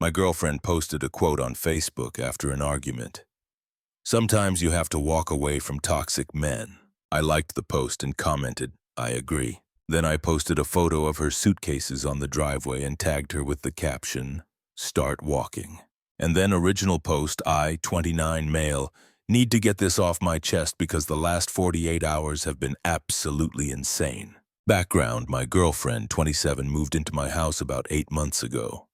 My girlfriend posted a quote on Facebook after an argument. Sometimes you have to walk away from toxic men. I liked the post and commented, I agree. Then I posted a photo of her suitcases on the driveway and tagged her with the caption, "Start walking." And then original post, I, 29 male, need to get this off my chest because the last 48 hours have been absolutely insane. Background, my girlfriend, 27, moved into my house about 8 months ago.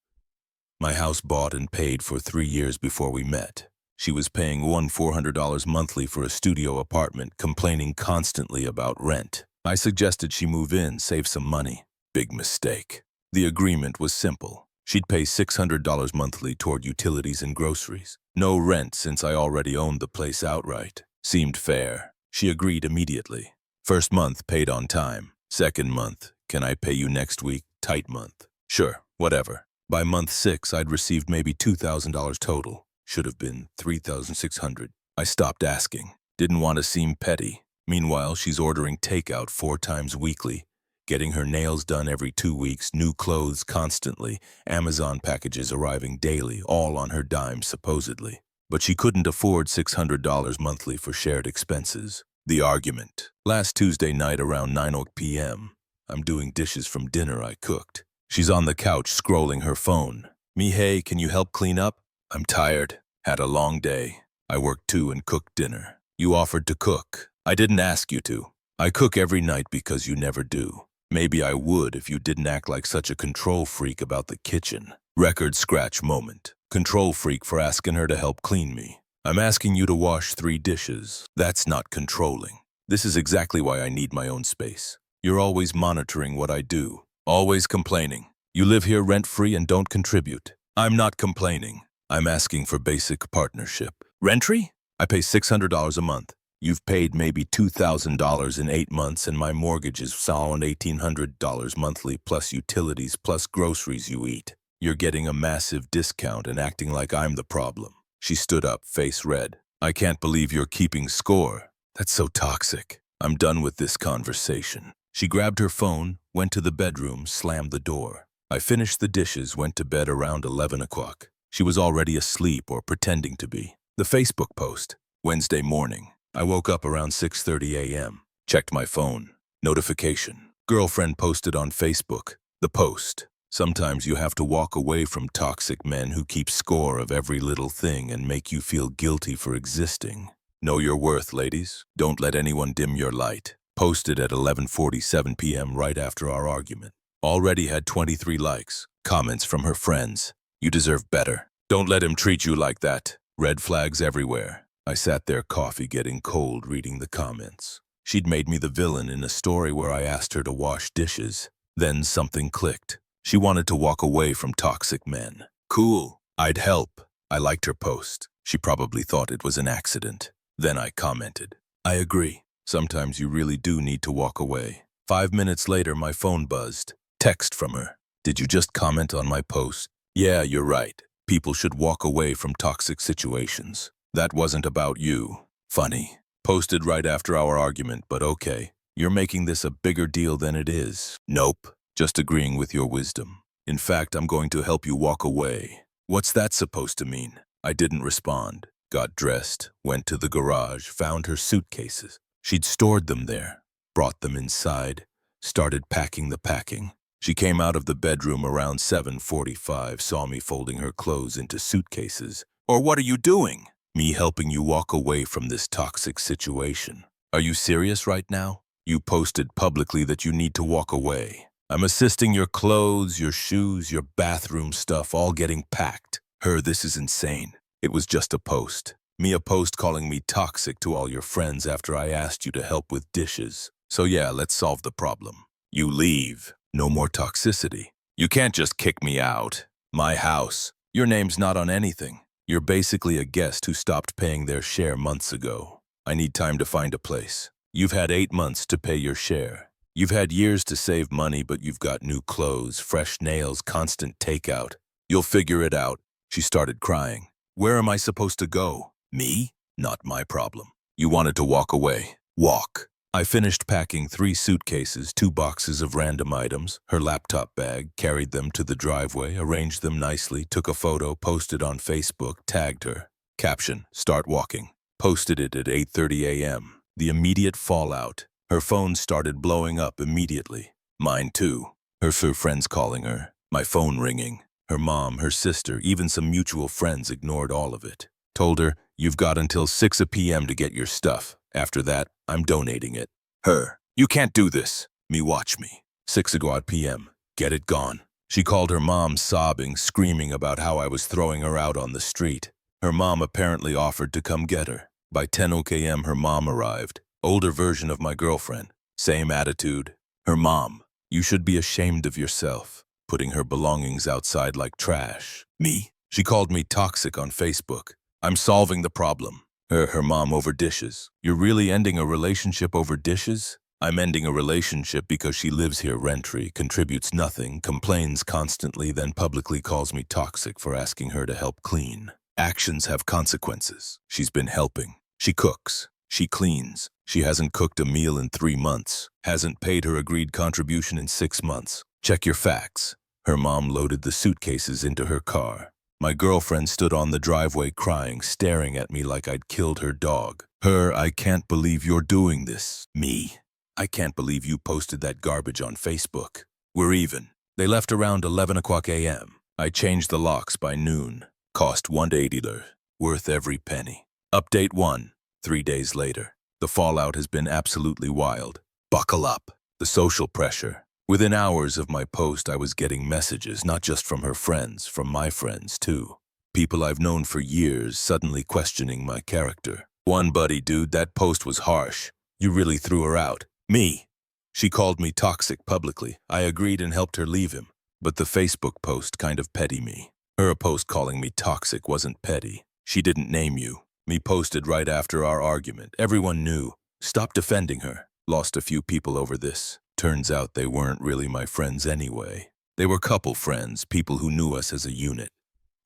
My house bought and paid for 3 years before we met. She was paying $400 monthly for a studio apartment, complaining constantly about rent. I suggested she move in, save some money. Big mistake. The agreement was simple. She'd pay $600 monthly toward utilities and groceries. No rent since I already owned the place outright. Seemed fair. She agreed immediately. First month paid on time. Second month, can I pay you next week? Tight month. Sure, whatever. By month 6, I'd received maybe $2,000 total. Should have been $3,600. I stopped asking. Didn't want to seem petty. Meanwhile, she's ordering takeout 4 times weekly, getting her nails done every 2 weeks, new clothes constantly, Amazon packages arriving daily, all on her dime supposedly. But she couldn't afford $600 monthly for shared expenses. The argument. Last Tuesday night around 9 p.m. I'm doing dishes from dinner I cooked. She's on the couch scrolling her phone. Me, hey, can you help clean up? I'm tired. Had a long day. I worked too and cooked dinner. You offered to cook. I didn't ask you to. I cook every night because you never do. Maybe I would if you didn't act like such a control freak about the kitchen. Record scratch moment. Control freak for asking her to help clean me. I'm asking you to wash 3 dishes. That's not controlling. This is exactly why I need my own space. You're always monitoring what I do. Always complaining. You live here rent-free and don't contribute. I'm not complaining. I'm asking for basic partnership. Rent-free? I pay $600 a month. You've paid maybe $2,000 in 8 months and my mortgage is around $1,800 monthly plus utilities plus groceries you eat. You're getting a massive discount and acting like I'm the problem. She stood up, face red. I can't believe you're keeping score. That's so toxic. I'm done with this conversation. She grabbed her phone, went to the bedroom, slammed the door. I finished the dishes, went to bed around 11 o'clock. She was already asleep or pretending to be. The Facebook post. Wednesday morning. I woke up around 6:30 a.m. Checked my phone. Notification. Girlfriend posted on Facebook. The post. Sometimes you have to walk away from toxic men who keep score of every little thing and make you feel guilty for existing. Know your worth, ladies. Don't let anyone dim your light. Posted at 11:47 p.m. right after our argument. Already had 23 likes. Comments from her friends. You deserve better. Don't let him treat you like that. Red flags everywhere. I sat there, coffee getting cold, reading the comments. She'd made me the villain in a story where I asked her to wash dishes. Then something clicked. She wanted to walk away from toxic men. Cool. I'd help. I liked her post. She probably thought it was an accident. Then I commented. I agree. Sometimes you really do need to walk away. 5 minutes later, my phone buzzed. Text from her. Did you just comment on my post? Yeah, you're right. People should walk away from toxic situations. That wasn't about you. Funny. Posted right after our argument, but okay. You're making this a bigger deal than it is. Nope. Just agreeing with your wisdom. In fact, I'm going to help you walk away. What's that supposed to mean? I didn't respond. Got dressed, went to the garage, found her suitcases. She'd stored them there, brought them inside, started packing the packing. She came out of the bedroom around 7:45, saw me folding her clothes into suitcases. Or what are you doing? Me helping you walk away from this toxic situation. Are you serious right now? You posted publicly that you need to walk away. I'm assisting your clothes, your shoes, your bathroom stuff, all getting packed. This is insane. It was just a post. Me a post calling me toxic to all your friends after I asked you to help with dishes. So yeah, let's solve the problem. You leave. No more toxicity. You can't just kick me out. My house. Your name's not on anything. You're basically a guest who stopped paying their share months ago. I need time to find a place. You've had 8 months to pay your share. You've had years to save money, but you've got new clothes, fresh nails, constant takeout. You'll figure it out. She started crying. Where am I supposed to go? Me? Not my problem. You wanted to walk away. Walk. I finished packing 3 suitcases, 2 boxes of random items, her laptop bag, carried them to the driveway, arranged them nicely, took a photo, posted on Facebook, tagged her. Caption, "Start walking." Posted it at 8:30 a.m. The immediate fallout. Her phone started blowing up immediately. Mine too. Her friends calling her. My phone ringing. Her mom, her sister, even some mutual friends ignored all of it. Told her, "You've got until 6 p.m. to get your stuff. After that, I'm donating it." Her, "You can't do this." Me, "Watch me." 6 p.m. Get it gone. She called her mom sobbing, screaming about how I was throwing her out on the street. Her mom apparently offered to come get her. By 10 a.m. her mom arrived. Older version of my girlfriend. Same attitude. Her mom, "You should be ashamed of yourself." Putting her belongings outside like trash. Me, she called me toxic on Facebook. I'm solving the problem. Her mom, over dishes. "You're really ending a relationship over dishes?" I'm ending a relationship because she lives here rent-free, contributes nothing, complains constantly, then publicly calls me toxic for asking her to help clean. Actions have consequences. She's been helping. She cooks. She cleans. She hasn't cooked a meal in 3 months. Hasn't paid her agreed contribution in 6 months. Check your facts. Her mom loaded the suitcases into her car. My girlfriend stood on the driveway crying, staring at me like I'd killed her dog. Her, "I can't believe you're doing this." Me, "I can't believe you posted that garbage on Facebook." We're even. They left around 11 a.m. I changed the locks by noon. Cost $180. Worth every penny. Update 1. 3 days later. The fallout has been absolutely wild. Buckle up. The social pressure. Within hours of my post, I was getting messages, not just from her friends, from my friends too. People I've known for years suddenly questioning my character. One buddy, "Dude, that post was harsh. You really threw her out." Me, "She called me toxic publicly. I agreed and helped her leave him. But the Facebook post kind of petty me." Her, "A post calling me toxic wasn't petty. She didn't name you." Me, "Posted right after our argument. Everyone knew. Stop defending her." Lost a few people over this. Turns out they weren't really my friends anyway. They were couple friends, people who knew us as a unit.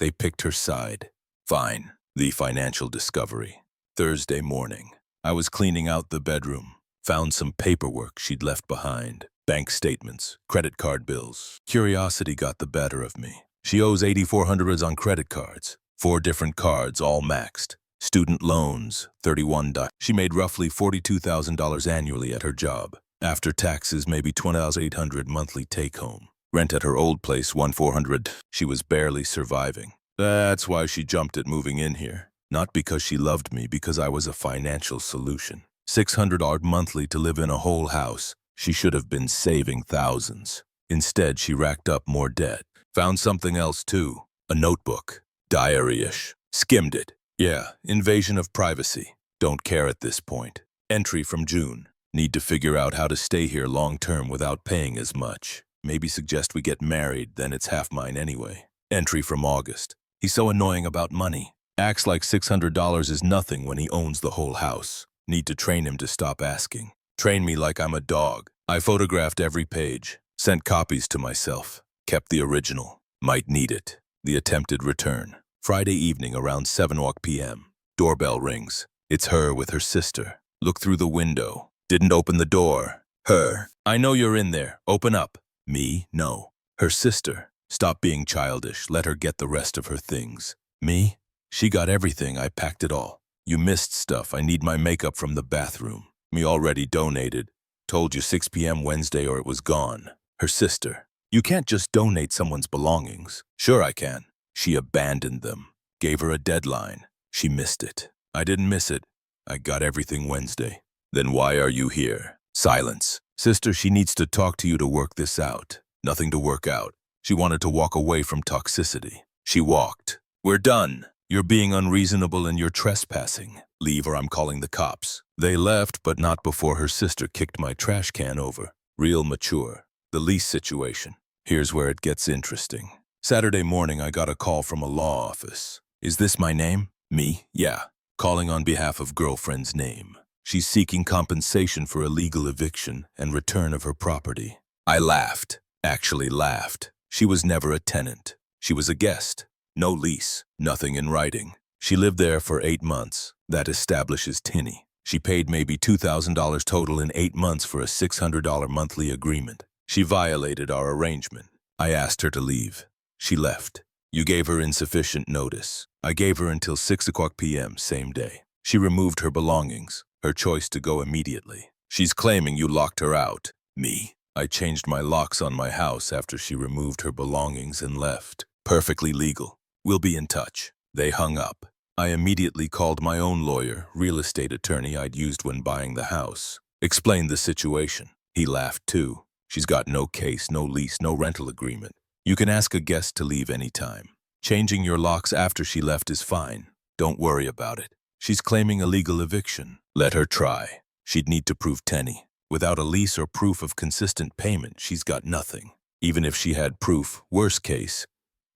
They picked her side. Fine. The financial discovery. Thursday morning. I was cleaning out the bedroom. Found some paperwork she'd left behind. Bank statements, credit card bills. Curiosity got the better of me. She owes $8,400 on credit cards. 4 different cards, all maxed. Student loans, $31. She made roughly $42,000 annually at her job. After taxes, maybe $20,800 monthly take-home. Rent at her old place, $1,400. She was barely surviving. That's why she jumped at moving in here. Not because she loved me, because I was a financial solution. $600 monthly to live in a whole house. She should have been saving thousands. Instead, she racked up more debt. Found something else too. A notebook. Diary-ish. Skimmed it. Yeah, invasion of privacy. Don't care at this point. Entry from June. Need to figure out how to stay here long-term without paying as much. Maybe suggest we get married, then it's half mine anyway. Entry from August. He's so annoying about money. Acts like $600 is nothing when he owns the whole house. Need to train him to stop asking. Train me like I'm a dog. I photographed every page. Sent copies to myself. Kept the original. Might need it. The attempted return. Friday evening around 7 p.m. Doorbell rings. It's her with her sister. Look through the window. Didn't open the door. Her, "I know you're in there. Open up." Me, "No." Her sister, "Stop being childish. Let her get the rest of her things." Me, "She got everything. I packed it all. You missed stuff. I need my makeup from the bathroom." Me, "Already donated. Told you 6 p.m. Wednesday or it was gone." Her sister, "You can't just donate someone's belongings." Sure I can. She abandoned them. Gave her a deadline. She missed it. I didn't miss it. I got everything Wednesday. Then why are you here? Silence. Sister, "She needs to talk to you to work this out." Nothing to work out. She wanted to walk away from toxicity. She walked. "We're done. You're being unreasonable and you're trespassing. Leave or I'm calling the cops." They left, but not before her sister kicked my trash can over. Real mature. The lease situation. Here's where it gets interesting. Saturday morning, I got a call from a law office. "Is this my name?" Me, "Yeah." Calling on behalf of girlfriend's name. She's seeking compensation for illegal eviction and return of her property. I laughed. Actually laughed. She was never a tenant. She was a guest. No lease. Nothing in writing. She lived there for 8 months. That establishes tinny. She paid maybe $2,000 total in 8 months for a $600 monthly agreement. She violated our arrangement. I asked her to leave. She left. You gave her insufficient notice. I gave her until 6 p.m. same day. She removed her belongings, her choice to go immediately. She's claiming you locked her out. Me? I changed my locks on my house after she removed her belongings and left. Perfectly legal. We'll be in touch. They hung up. I immediately called my own lawyer, real estate attorney I'd used when buying the house. Explained the situation. He laughed too. She's got no case, no lease, no rental agreement. You can ask a guest to leave anytime. Changing your locks after she left is fine. Don't worry about it. She's claiming illegal eviction. Let her try. She'd need to prove tenny. Without a lease or proof of consistent payment, she's got nothing. Even if she had proof, worst case,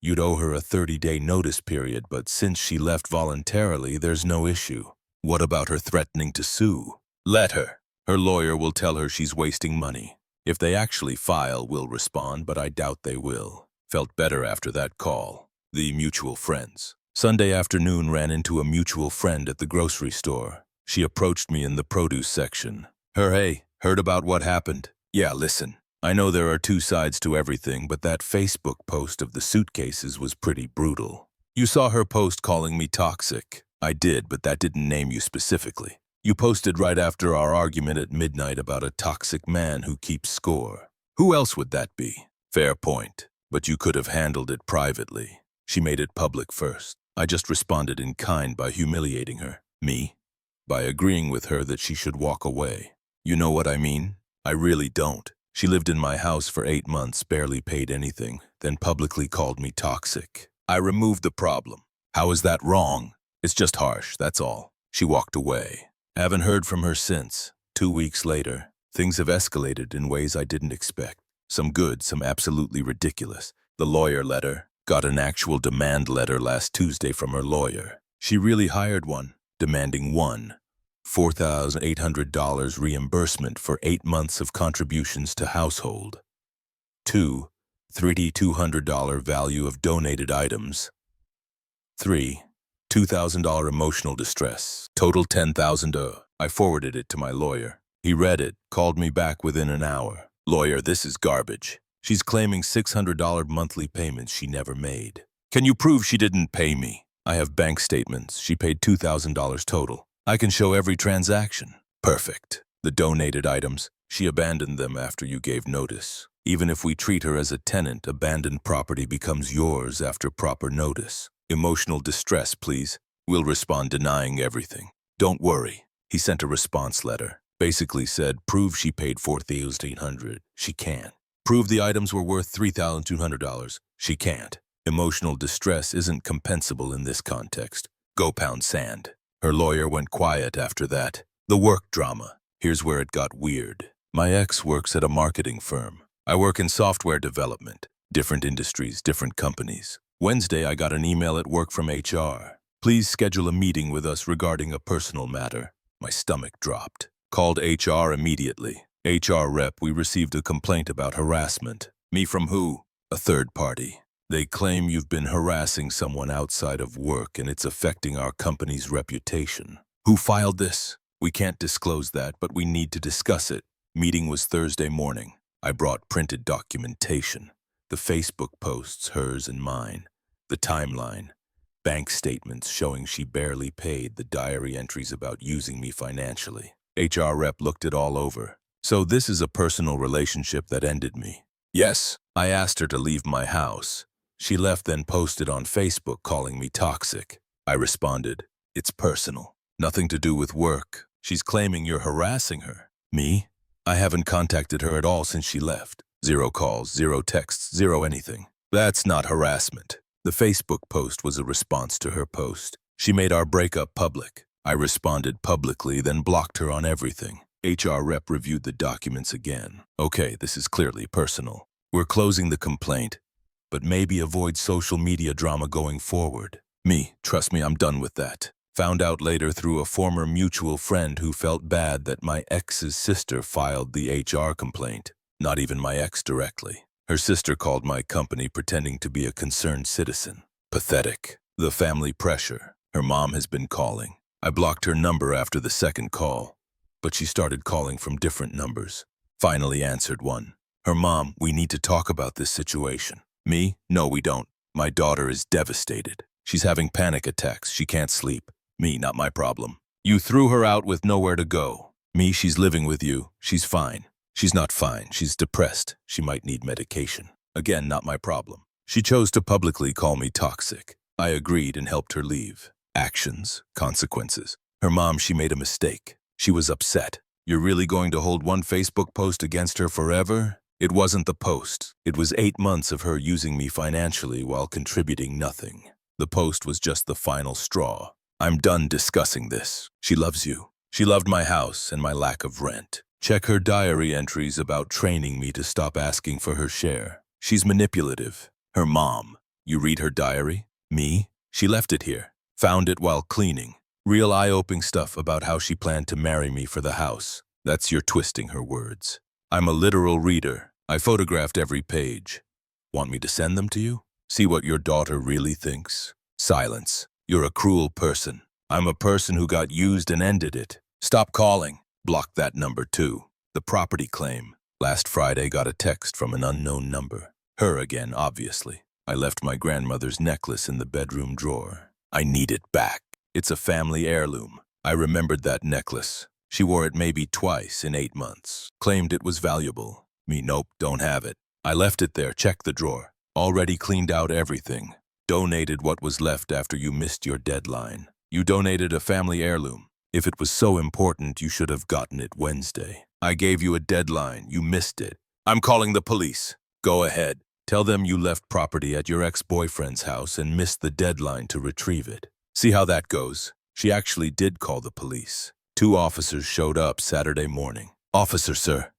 you'd owe her a 30-day notice period, but since she left voluntarily, there's no issue. What about her threatening to sue? Let her. Her lawyer will tell her she's wasting money. If they actually file, we'll respond, but I doubt they will. Felt better after that call. The mutual friends. Sunday afternoon ran into a mutual friend at the grocery store. She approached me in the produce section. Hey, heard about what happened? Yeah, listen. I know there are two sides to everything, but that Facebook post of the suitcases was pretty brutal. You saw her post calling me toxic. I did, but that didn't name you specifically. You posted right after our argument at midnight about a toxic man who keeps score. Who else would that be? Fair point. But you could have handled it privately. She made it public first. I just responded in kind by humiliating her. Me? By agreeing with her that she should walk away. You know what I mean? I really don't. She lived in my house for 8 months, barely paid anything, then publicly called me toxic. I removed the problem. How is that wrong? It's just harsh, that's all. She walked away. Haven't heard from her since. 2 weeks later, things have escalated in ways I didn't expect. Some good, some absolutely ridiculous. The lawyer letter. Got an actual demand letter last Tuesday from her lawyer. She really hired one, demanding $4,800 reimbursement for 8 months of contributions to household. 2, $3,200 value of donated items. 3, $2,000 emotional distress. Total $10,000. I forwarded it to my lawyer. He read it, called me back within an hour. Lawyer, this is garbage. She's claiming $600 monthly payments she never made. Can you prove she didn't pay me? I have bank statements. She paid $2,000 total. I can show every transaction. Perfect. The donated items, she abandoned them after you gave notice. Even if we treat her as a tenant, abandoned property becomes yours after proper notice. Emotional distress, please. We'll respond denying everything. Don't worry. He sent a response letter. Basically said, prove she paid $4,800. She can't. Prove the items were worth $3,200. She can't. Emotional distress isn't compensable in this context. Go pound sand. Her lawyer went quiet after that. The work drama. Here's where it got weird. My ex works at a marketing firm. I work in software development. Different industries, different companies. Wednesday, I got an email at work from HR. Please schedule a meeting with us regarding a personal matter. My stomach dropped. Called HR immediately. HR rep, we received a complaint about harassment. Me from who? A third party. They claim you've been harassing someone outside of work and it's affecting our company's reputation. Who filed this? We can't disclose that, but we need to discuss it. Meeting was Thursday morning. I brought printed documentation. The Facebook posts, hers and mine. The timeline. Bank statements showing she barely paid. The diary entries about using me financially. HR rep looked it all over. So this is a personal relationship that ended me. Yes, I asked her to leave my house. She left, then posted on Facebook calling me toxic. I responded, it's personal. Nothing to do with work. She's claiming you're harassing her. Me? I haven't contacted her at all since she left. 0 calls, 0 texts, 0 anything. That's not harassment. The Facebook post was a response to her post. She made our breakup public. I responded publicly, then blocked her on everything. HR rep reviewed the documents again. Okay, this is clearly personal. We're closing the complaint, but maybe avoid social media drama going forward. Me, trust me, I'm done with that. Found out later through a former mutual friend who felt bad that my ex's sister filed the HR complaint. Not even my ex directly. Her sister called my company pretending to be a concerned citizen. Pathetic. The family pressure. Her mom has been calling. I blocked her number after the second call, but she started calling from different numbers. Finally answered one. Her mom, we need to talk about this situation. Me? No, we don't. My daughter is devastated. She's having panic attacks. She can't sleep. Me, not my problem. You threw her out with nowhere to go. Me, she's living with you. She's fine. She's not fine. She's depressed. She might need medication. Again, not my problem. She chose to publicly call me toxic. I agreed and helped her leave. Actions, consequences. Her mom, she made a mistake. She was upset. You're really going to hold one Facebook post against her forever? It wasn't the post. It was 8 months of her using me financially while contributing nothing. The post was just the final straw. I'm done discussing this. She loves you. She loved my house and my lack of rent. Check her diary entries about training me to stop asking for her share. She's manipulative. Her mom. You read her diary? Me? She left it here. Found it while cleaning. Real eye-opening stuff about how she planned to marry me for the house. That's your twisting her words. I'm a literal reader. I photographed every page. Want me to send them to you? See what your daughter really thinks? Silence. You're a cruel person. I'm a person who got used and ended it. Stop calling. Block that number too. The property claim. Last Friday got a text from an unknown number. Her again, obviously. I left my grandmother's necklace in the bedroom drawer. I need it back. It's a family heirloom. I remembered that necklace. She wore it maybe twice in 8 months. Claimed it was valuable. Me, nope, don't have it. I left it there, checked the drawer. Already cleaned out everything. Donated what was left after you missed your deadline. You donated a family heirloom. If it was so important, you should have gotten it Wednesday. I gave you a deadline. You missed it. I'm calling the police. Go ahead. Tell them you left property at your ex-boyfriend's house and missed the deadline to retrieve it. See how that goes. She actually did call the police. 2 officers showed up Saturday morning. Officer, sir,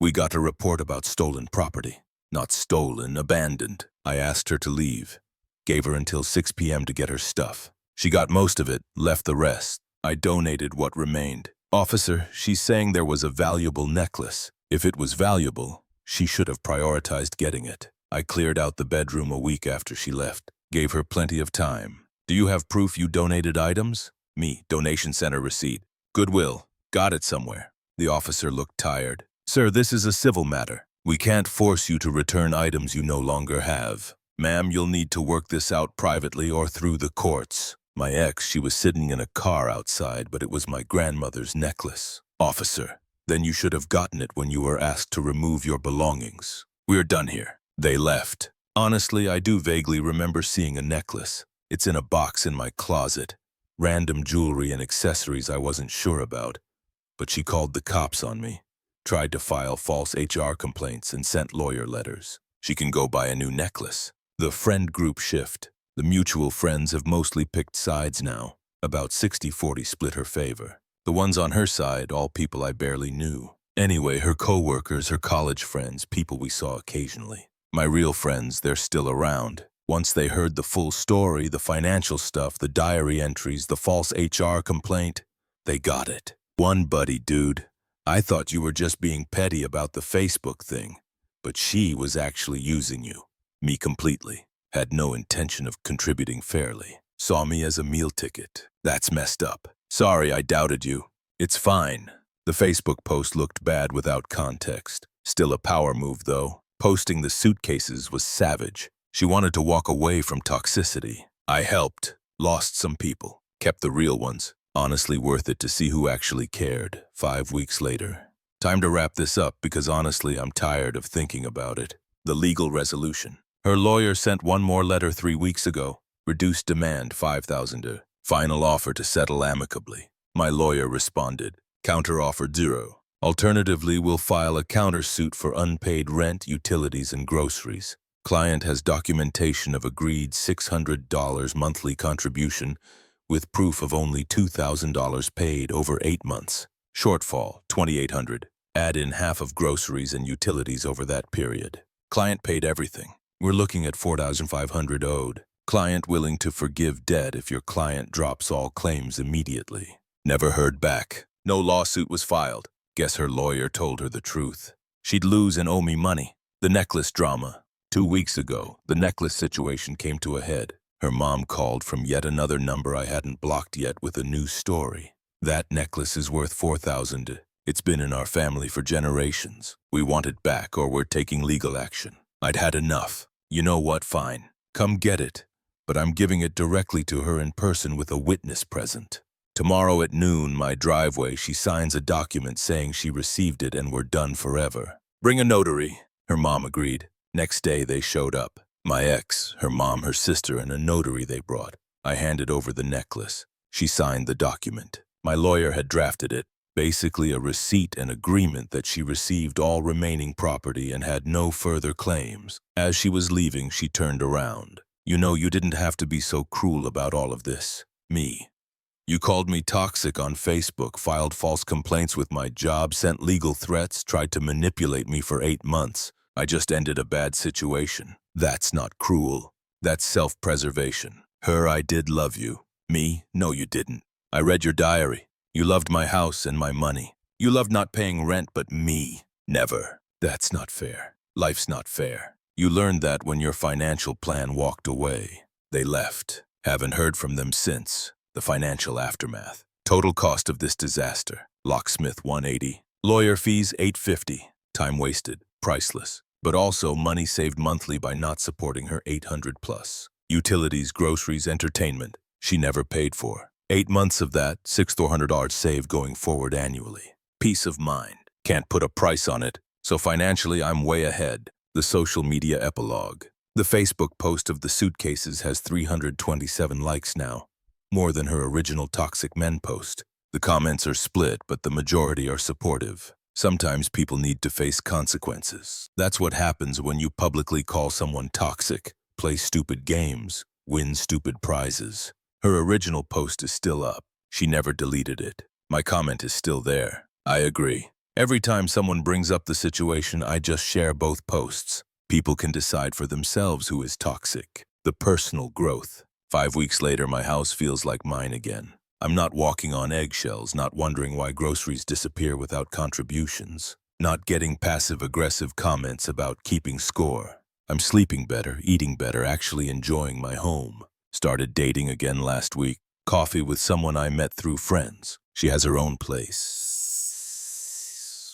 we got a report about stolen property. Not stolen, abandoned. I asked her to leave. Gave her until 6 p.m. to get her stuff. She got most of it, left the rest. I donated what remained. Officer, she's saying there was a valuable necklace. If it was valuable, she should have prioritized getting it. I cleared out the bedroom a week after she left. Gave her plenty of time. Do you have proof you donated items? Me, donation center receipt. Goodwill. Got it somewhere. The officer looked tired. Sir, this is a civil matter. We can't force you to return items you no longer have. Ma'am, you'll need to work this out privately or through the courts. My ex, she was sitting in a car outside, but it was my grandmother's necklace. Officer, then you should have gotten it when you were asked to remove your belongings. We're done here. They left. Honestly, I do vaguely remember seeing a necklace. It's in a box in my closet. Random jewelry and accessories I wasn't sure about. But she called the cops on me. Tried to file false HR complaints and sent lawyer letters. She can go buy a new necklace. The friend group shift. The mutual friends have mostly picked sides now. About 60-40 split her favor. The ones on her side, all people I barely knew. Anyway, her co-workers, her college friends, people we saw occasionally. My real friends, they're still around. Once they heard the full story, the financial stuff, the diary entries, the false HR complaint, they got it. One buddy, dude. I thought you were just being petty about the Facebook thing, but she was actually using you. Me completely. Had no intention of contributing fairly. Saw me as a meal ticket. That's messed up. Sorry I doubted you. It's fine. The Facebook post looked bad without context. Still a power move, though. Posting the suitcases was savage. She wanted to walk away from toxicity. I helped. Lost some people. Kept the real ones. Honestly worth it to see who actually cared. 5 weeks later. Time to wrap this up because honestly I'm tired of thinking about it. The legal resolution. Her lawyer sent one more letter 3 weeks ago. Reduced demand $5,000. Final offer to settle amicably. My lawyer responded. Counter offer 0. Alternatively, we'll file a countersuit for unpaid rent, utilities, and groceries. Client has documentation of agreed $600 monthly contribution with proof of only $2,000 paid over 8 months. Shortfall, $2,800. Add in half of groceries and utilities over that period. Client paid everything. We're looking at $4,500 owed. Client willing to forgive debt if your client drops all claims immediately. Never heard back. No lawsuit was filed. Guess her lawyer told her the truth. She'd lose and owe me money. The necklace drama. 2 weeks ago, the necklace situation came to a head. Her mom called from yet another number I hadn't blocked yet with a new story. That necklace is worth $4,000. It's been in our family for generations. We want it back or we're taking legal action. I'd had enough. You know what? Fine. Come get it. But I'm giving it directly to her in person with a witness present. Tomorrow at noon, my driveway, she signs a document saying she received it and we're done forever. Bring a notary. Her mom agreed. Next day, they showed up. My ex, her mom, her sister, and a notary they brought. I handed over the necklace. She signed the document. My lawyer had drafted it. Basically a receipt and agreement that she received all remaining property and had no further claims. As she was leaving, she turned around. You know, you didn't have to be so cruel about all of this. Me. You called me toxic on Facebook, filed false complaints with my job, sent legal threats, tried to manipulate me for 8 months. I just ended a bad situation. That's not cruel. That's self-preservation. Her, I did love you. Me, no you didn't. I read your diary. You loved my house and my money. You loved not paying rent, but me, never. That's not fair. Life's not fair. You learned that when your financial plan walked away. They left. Haven't heard from them since. The financial aftermath. Total cost of this disaster. Locksmith $180. Lawyer fees $850. Time wasted. Priceless. But also money saved monthly by not supporting her $800+. Utilities, groceries, entertainment. She never paid for. 8 months of that, $600 saved going forward annually. Peace of mind. Can't put a price on it. So financially, I'm way ahead. The social media epilogue. The Facebook post of the suitcases has 327 likes now. More than her original Toxic Men post. The comments are split, but the majority are supportive. Sometimes people need to face consequences. That's what happens when you publicly call someone toxic, play stupid games, win stupid prizes. Her original post is still up. She never deleted it. My comment is still there. I agree. Every time someone brings up the situation, I just share both posts. People can decide for themselves who is toxic. The personal growth. 5 weeks later, my house feels like mine again. I'm not walking on eggshells, not wondering why groceries disappear without contributions, not getting passive-aggressive comments about keeping score. I'm sleeping better, eating better, actually enjoying my home. Started dating again last week. Coffee with someone I met through friends. She has her own place,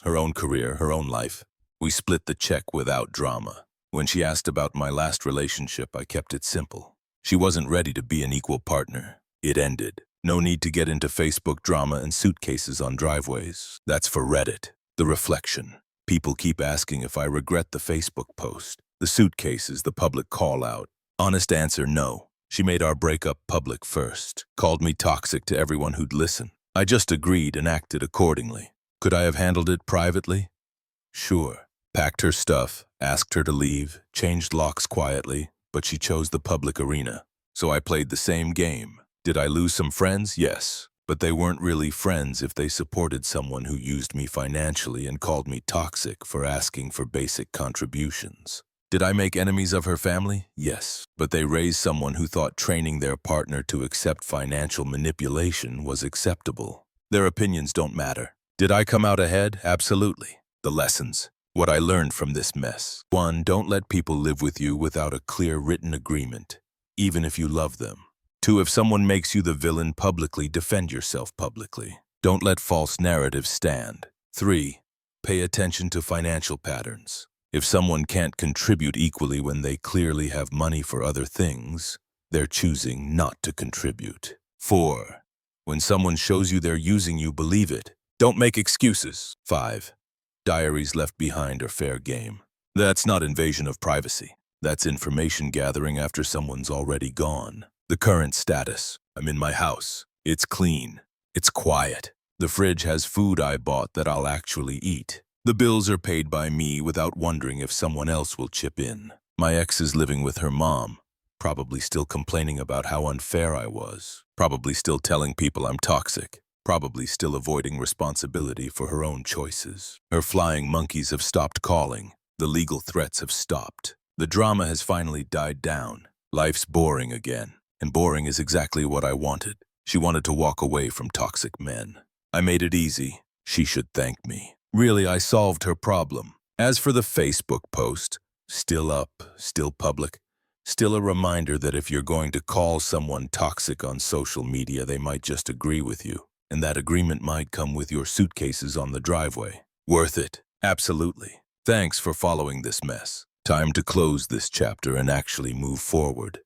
her own career, her own life. We split the check without drama. When she asked about my last relationship, I kept it simple. She wasn't ready to be an equal partner. It ended. No need to get into Facebook drama and suitcases on driveways. That's for Reddit. The reflection. People keep asking if I regret the Facebook post. The suitcases, the public call-out. Honest answer, no. She made our breakup public first. Called me toxic to everyone who'd listen. I just agreed and acted accordingly. Could I have handled it privately? Sure. Packed her stuff, asked her to leave, changed locks quietly, but she chose the public arena. So I played the same game. Did I lose some friends? Yes. But they weren't really friends if they supported someone who used me financially and called me toxic for asking for basic contributions. Did I make enemies of her family? Yes. But they raised someone who thought training their partner to accept financial manipulation was acceptable. Their opinions don't matter. Did I come out ahead? Absolutely. The lessons. What I learned from this mess. 1. Don't let people live with you without a clear written agreement, even if you love them. 2. If someone makes you the villain publicly, defend yourself publicly. Don't let false narratives stand. 3. Pay attention to financial patterns. If someone can't contribute equally when they clearly have money for other things, they're choosing not to contribute. 4. When someone shows you they're using you, believe it. Don't make excuses. 5. Diaries left behind are fair game. That's not invasion of privacy. That's information gathering after someone's already gone. The current status. I'm in my house. It's clean. It's quiet. The fridge has food I bought that I'll actually eat. The bills are paid by me without wondering if someone else will chip in. My ex is living with her mom, probably still complaining about how unfair I was, probably still telling people I'm toxic, probably still avoiding responsibility for her own choices. Her flying monkeys have stopped calling. The legal threats have stopped. The drama has finally died down. Life's boring again. And boring is exactly what I wanted. She wanted to walk away from toxic men. I made it easy. She should thank me. Really, I solved her problem. As for the Facebook post, still up, still public, Still a reminder that if you're going to call someone toxic on social media, they might just agree with you, and that agreement might come with your suitcases on the driveway. Worth it. Absolutely. Thanks for following this mess. Time to close this chapter and actually move forward.